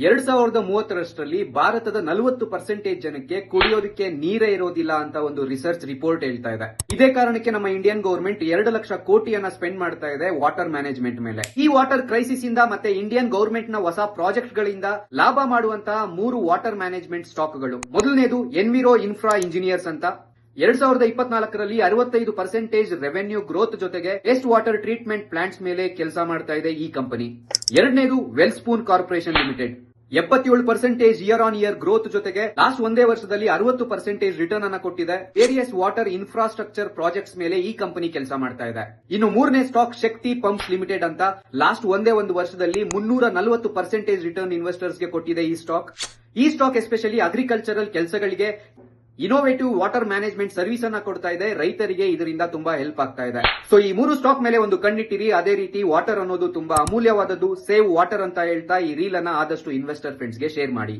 2030ರಲ್ಲಿ ಭಾರತದ 40% ಜನಕ್ಕೆ ಕುಡಿಯೋದಕ್ಕೆ ನೀರೇ ಇರೋದಿಲ್ಲ ಅಂತ ಒಂದು ರಿಸರ್ಚ್ ರಿಪೋರ್ಟ್ ಹೇಳ್ತಾ ಇದೆ. ಇದೇ ಕಾರಣಕ್ಕೆ ನಮ್ಮ ಇಂಡಿಯನ್ ಗವರ್ಮೆಂಟ್ 2 ಲಕ್ಷ ಕೋಟಿಯನ್ನ ಸ್ಪೆಂಡ್ ಮಾಡ್ತಾ ಇದೆ ವಾಟರ್ ಮ್ಯಾನೇಜ್ಮೆಂಟ್ ಮೇಲೆ. ಈ ವಾಟರ್ ಕ್ರೈಸಿಸ್ ಇಂದ ಮತ್ತೆ ಇಂಡಿಯನ್ ಗವರ್ಮೆಂಟ್ ನ ಹೊಸ ಪ್ರಾಜೆಕ್ಟ್ ಗಳಿಂದ ಲಾಭ ಮಾಡುವಂತಹ 3 ವಾಟರ್ ಮ್ಯಾನೇಜ್ಮೆಂಟ್ ಸ್ಟಾಕ್ಗಳು. ಮೊದಲನೇದು ಎನ್ವಿರೋ ಇನ್ಫ್ರಾ ಇಂಜಿನಿಯರ್ಸ್ ಅಂತ. 2024ರಲ್ಲಿ 65% ರೆವೆನ್ಯೂ ಗ್ರೋತ್ ಜೊತೆಗೆ ವೇಸ್ಟ್ ವಾಟರ್ ಟ್ರೀಟ್ಮೆಂಟ್ ಪ್ಲಾಂಟ್ಸ್ ಮೇಲೆ ಕೆಲಸ ಮಾಡ್ತಾ ಇದೆ ಈ ಕಂಪನಿ. ಎರಡನೇದು Welspun corporation limited. 77% year on year growth ಜೊತೆಗೆ ಲಾಸ್ಟ್ ಒಂದೇ ವರ್ಷದಲ್ಲಿ 60% ರಿಟರ್ನ್ ಅನ್ನ ಕೊಟ್ಟಿದೆ. ವೇರಿಯಸ್ ವಾಟರ್ ಇನ್ಫ್ರಾಸ್ಟ್ರಕ್ಚರ್ ಪ್ರಾಜೆಕ್ಟ್ಸ್ ಮೇಲೆ ಈ ಕಂಪನಿ ಕೆಲಸ ಮಾಡ್ತಾ ಇದೆ. ಇನ್ನು ಮೂರನೇ ಸ್ಟಾಕ್ ಶಕ್ತಿ ಪಂಪ್ಸ್ ಲಿಮಿಟೆಡ್ ಅಂತ. ಲಾಸ್ಟ್ ಒಂದೇ ಒಂದು ವರ್ಷದಲ್ಲಿ 340% ರಿಟರ್ನ್ ಇನ್ವೆಸ್ಟರ್ಸ್ ಗೆ ಕೊಟ್ಟಿದೆ ಈ ಸ್ಟಾಕ್. ಈ ಸ್ಟಾಕ್ ಎಸ್ಪೆಷಲಿ ಅಗ್ರಿಕಲ್ಚರಲ್ ಕೆಲಸಗಳಿಗೆ ಇನೋವೇಟಿವ್ ವಾಟರ್ ಮ್ಯಾನೇಜ್ಮೆಂಟ್ ಸರ್ವಿಸ್ ಅನ್ನ ಕೊಡ್ತಾ ಇದೆ. ರೈತರಿಗೆ ಇದರಿಂದ ತುಂಬಾ ಹೆಲ್ಪ್ ಆಗ್ತಾ ಇದೆ. ಸೊ ಈ 3 ಸ್ಟಾಕ್ ಮೇಲೆ ಒಂದು ಕಣ್ಣಿಟ್ಟಿರಿ. ಅದೇ ರೀತಿ ವಾಟರ್ ಅನ್ನೋದು ತುಂಬಾ ಅಮೂಲ್ಯವಾದದ್ದು. ಸೇವ್ ವಾಟರ್ ಅಂತ ಹೇಳ್ತಾ ಈ ರೀಲ್ ಅನ್ನ ಆದಷ್ಟು ಇನ್ವೆಸ್ಟರ್ ಫ್ರೆಂಡ್ಸ್ ಗೆ ಶೇರ್ ಮಾಡಿ.